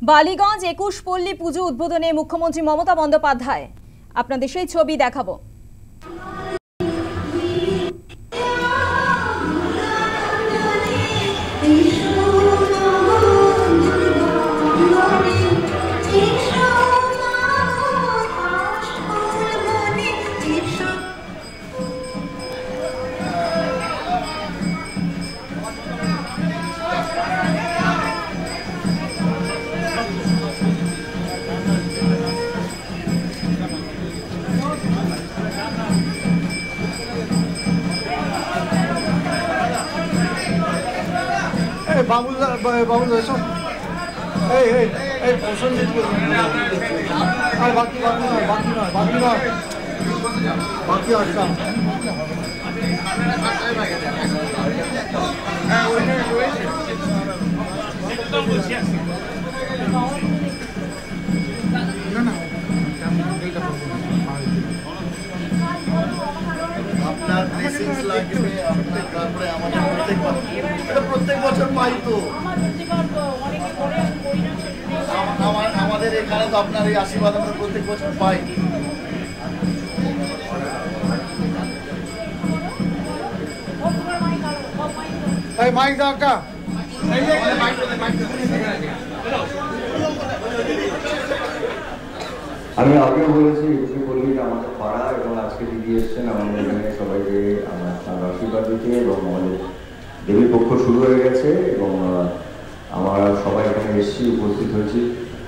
বালিগঞ্জ 21 পল্লী পুজো উদ্বোধনে মুখ্যমন্ত্রী মমতা বন্দ্যোপাধ্যায়। আপনাদের সেই ছবি দেখাবো। বাবুল এসো, এই প্রসঞ্জিৎ আর বাকি আসলাম। আপনার ব্লেসিংস লাগবে, আপনার তারপরে আমাদের প্রত্যেক বছর পাই তো আমাদের এখানে তো আপনার এই আশীর্বাদ আমরা প্রত্যেক বছর পাই। মাইক দাও। আমি আগেও বলেছি একুশে পল্লী আমাদের পাড়া এবং আজকে দিদি এসছেন আমাদের এখানে সবাইকে তার আশীর্বাদ দিতে এবং আমাদের দেবীর পক্ষ শুরু হয়ে গেছে এবং আমরা সবাই এখানে এসেছি, উপস্থিত হয়েছি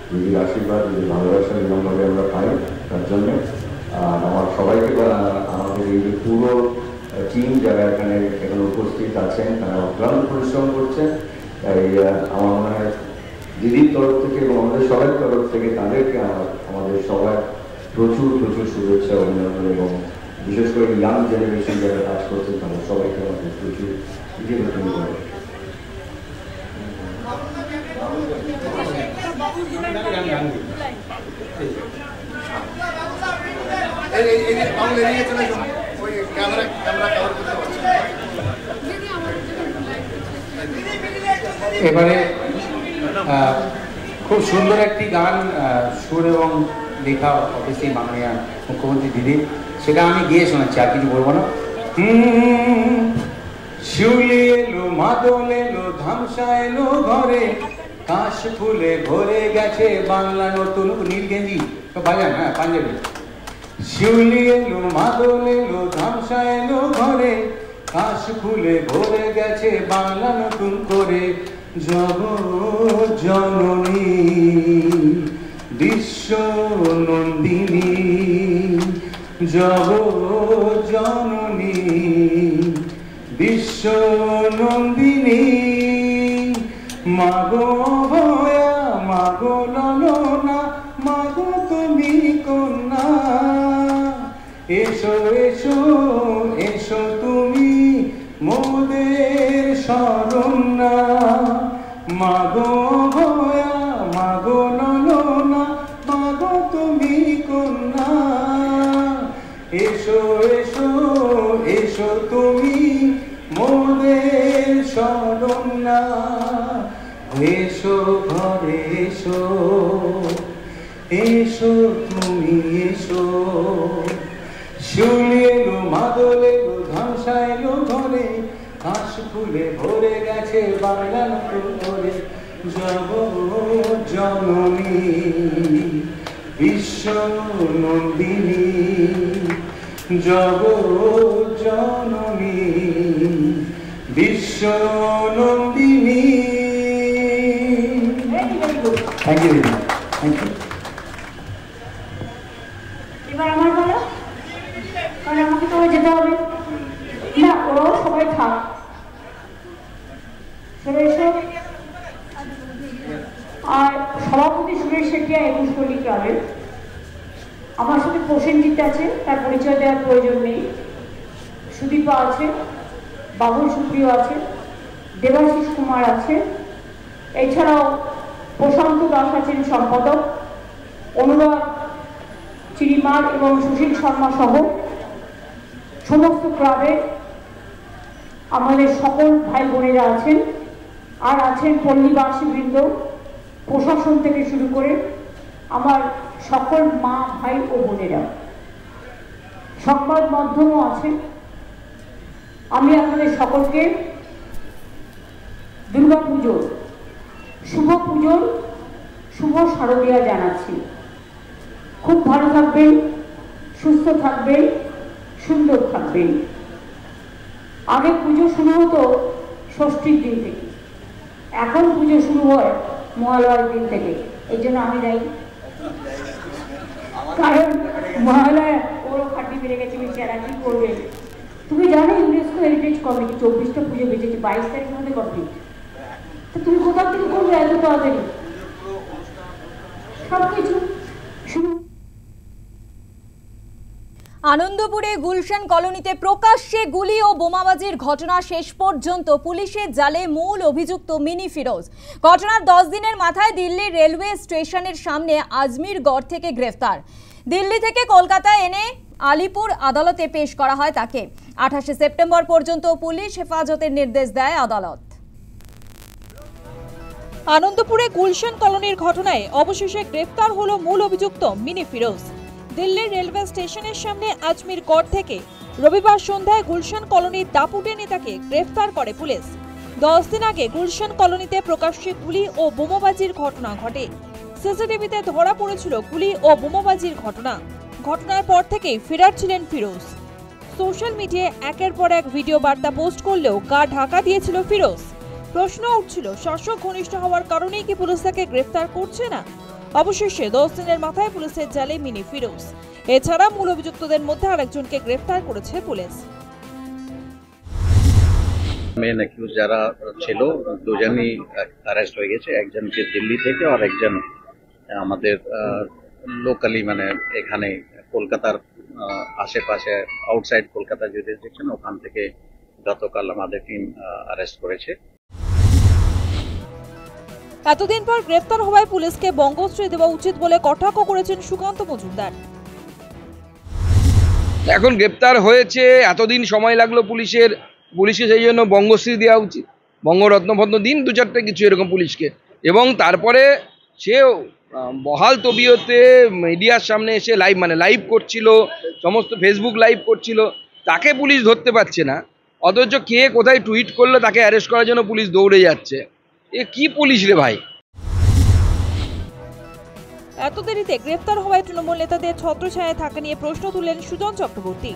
দিদির আশীর্বাদ, দিদির ভালোবাসা যেরকমভাবে আমরা পাই তার জন্যে। আর আমার সবাইকে আমাদের এই যে পুরো টিম যারা এখানে উপস্থিত আছেন তারা অক্লান্ত পরিশ্রম করছেন। তাই আমার মনে হয় দিদির তরফ থেকে এবং আমাদের সবার তরফ থেকে তাদেরকে আমাদের সবার প্রচুর শুভেচ্ছা অভিনন্দন এবং বিশেষ করে ইয়াং জেনারেশন যারা কাজ করছে তাদের সবাইকে আমাদের প্রচুর ইতিবাচন করে। এবারে খুব সুন্দর একটি গান সুর এবং লেখা অবশ্যই মাননীয় মুখ্যমন্ত্রী দিদি, সেটা আমি গিয়ে শোনাচ্ছি, আর কিছু বলবো না। শিউলি এলো, মাদল এলো, ধামসা এলো ঘরে, কাশ ফুলে ভরে গেছে বাংলা নতুন। নীল গেঞ্জি বাজান, হ্যাঁ পাঞ্জাবি। শিউলি এলো, মাদল এলো, ধামসা এলো ঘরে, কাশ ফুলে ভরে গেছে বাংলা নতুন করে। জগৎ জননী বিশ্ব নন্দিনী, জগৎ জননী বিশ্ব নন্দিনী, মাগো ভয়া মাগো ললনা, মাগো তুমি কন্যা, এসো এসো এসো তুমি মোদের শরণ্যা, মাগো ভয়া মাগো ললনা, মাগো তুমি কন্যা, এসো এসো এসো তুমি মোদের শরণ্যা, এসো ঘরে এসো, এসো তুমি এসো। শিউলি এলো, মাদল এলো, ধামসা এলো ঘরে, কাশ ফুলে ভরে গেছে বাংলা নতুন করে। জগৎ জননী বিশ্ব নন্দিনী, জগৎ জননী বিশ্ব নন্দিনী। Thank you, thank you. এবার আমার বলো, কারণ আমাকে তো যেতে হবে না, ওরাও সবাই থাক। আর সভাপতি সুরেশ শেঠিয়া 21 পল্লী ক্লাবের, আমার সাথে প্রসেনজিৎ আছে, তার পরিচয় দেওয়ার প্রয়োজন নেই। সুদীপা আছে, বাবুল সুপ্রিয় আছে, দেবাশিস কুমার আছে, এছাড়াও প্রশান্ত দাস আছেন সম্পাদক, অনুরাগ চিরিমার এবং সুশীল শর্মা সহ সমস্ত ক্লাবে আমাদের সকল ভাই বোনেরা আছেন, আর আছেন পল্লীবাসীবৃন্দ, প্রশাসন থেকে শুরু করে আমার সকল মা ভাই ও বোনেরা, সংবাদ মাধ্যমও আছে, আমি আপনাদের সকলকে দুর্গা পুজোর শুভ শারদীয়া জানাচ্ছি। খুব ভালো থাকবেন, সুস্থ থাকবেন, সুন্দর থাকবেন। আগে পুজো শুরু হতো ষষ্ঠীর দিন থেকে, এখন পুজো শুরু হয় মহালয়ার দিন থেকে। এই জন্য আমি যাই, কারণ মহালয়া ওরও খাটি বেড়ে গেছে, বেচারা কি করবে। তুমি জানো ইউনেস্কো হেরিটেজ কমিটি 24টা পুজো বেঁচেছে, 22 তারিখের মধ্যে কমপ্লিট। তো তুমি কোথা থেকে করবে এত তাড়াতাড়ি সবকিছু শুরু? আনন্দপুরে গুলশান কলোনিতে প্রকাশ্যে গুলি ও বোমাবাজির ঘটনা, শেষ পর্যন্ত পুলিশের জালে মূল অভিযুক্ত মিনি ফিরোজ। ঘটনার 10 দিনের মাথায় দিল্লির রেলওয়ে স্টেশনের সামনে আজমিরগড় থেকে গ্রেফতার। দিল্লি থেকে কলকাতায় এনে আলিপুর আদালতে পেশ করা হয় তাকে। 28 সেপ্টেম্বর পর্যন্ত পুলিশ হেফাজতের নির্দেশ দেয় আদালত। আনন্দপুরে গুলশান কলোনির ঘটনায় অবশেষে গ্রেফতার হলো মূল অভিযুক্ত মিনি ফিরোজ। দিল্লির রেলওয়ে স্টেশনের সামনে আজমিরগড় থেকে রবিবার সন্ধ্যায় গুলশান কলোনির দাপুটে নেতাকে গ্রেফতার করে পুলিশ। 10 দিন আগে গুলশান কলোনিতে প্রকাশ্যে গুলি ও বোমাবাজির ঘটনা ঘটে। সিসিটিভিতে ধরা পড়েছিল গুলি ও বোমাবাজির ঘটনা। ঘটনার পর থেকেই ফেরার ছিলেন ফিরোজ। সোশ্যাল মিডিয়ায় একের পর এক ভিডিও বার্তা পোস্ট করলেও গা ঢাকা দিয়েছিল ফিরোজ। প্রশ্ন উঠছিল, শাসক ঘনিষ্ঠ হওয়ার কারণেই কি পুলিশ তাকে গ্রেফতার করছে না? অবশেষে 10 দিনের মাথায় পুলিশের জালে মিনি ফিরোজ। এছাড়া মূল অভিযুক্তদের মধ্যে আরেকজনকে গ্রেফতার করেছে পুলিশ। মেন অ্যাকিউজ যারা ছিল দুজনই অ্যারেস্ট হয়ে গেছে, একজনকে দিল্লি থেকে আর একজন আমাদের লোকালি মানে এখানে কলকাতার আশেপাশে আউটসাইড কলকাতা জুরিসডিকশন, ওখান থেকে গতকাল আমাদের টিম অ্যারেস্ট করেছে। এতদিন পর গ্রেফতার হওয়ায় পুলিশকে বঙ্গশ্রী দেওয়া উচিত বলে কটাক্ষ করেছেন সুকান্ত মজুমদার। এখন গ্রেপ্তার হয়েছে, এতদিন সময় লাগলো পুলিশকে সেই জন্য বঙ্গশ্রী দেওয়া উচিত, বঙ্গরত্ন ফত্ন দিন 2-4টে কিছু এরকম পুলিশকে। এবং তারপরে সে বহাল তবিয়তে মিডিয়ার সামনে এসে লাইভ করছিল, সমস্ত ফেসবুক লাইভ করছিল, তাকে পুলিশ ধরতে পারছে না, অথচ কে কোথায় টুইট করলো তাকে অ্যারেস্ট করার জন্য পুলিশ দৌড়ে যাচ্ছে। এ কি পুলিশ রে ভাই? এত দেরিতে গ্রেফতার হওয়ায় তৃণমূল নেতাদের ছত্রছায়ায় থাকা নিয়ে প্রশ্ন তুললেন সুজন চক্রবর্তী।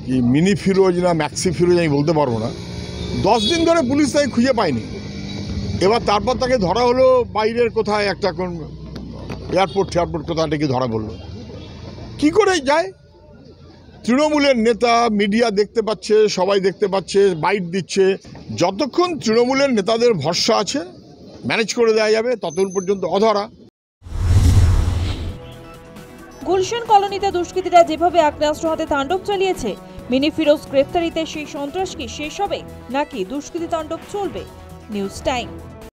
কি মিনি ফিরোজ না ম্যাক্সি ফিরোজ আমি বলতে পারবো না। 10 দিন ধরে পুলিশ তাকে খুঁজে পায়নি। এবার তারপর তাকে ধরা হলো বাইরের কোথায় একটা কোন এয়ারপোর্ট কোথায় থেকে ধরা পড়লো। কি করে যায়? তৃণমূলের নেতা, মিডিয়া দেখতে পাচ্ছে, সবাই দেখতে পাচ্ছে, বাইট দিচ্ছে। যতক্ষণ তৃণমূলের নেতাদের ভরসা আছে ম্যানেজ করে দেওয়া যাবে, ততক্ষণ পর্যন্ত অধরা। গুলশান কলোনিতে দুষ্কৃতীরা যেভাবে আগ্নেয়াস্ত্র হাতে তাণ্ডব চালিয়েছে, মিনি ফিরোজ গ্রেফতারিতে সেই সন্ত্রাস কি শেষ হবে নাকি দুষ্কৃতী তাণ্ডব চলবে? News time.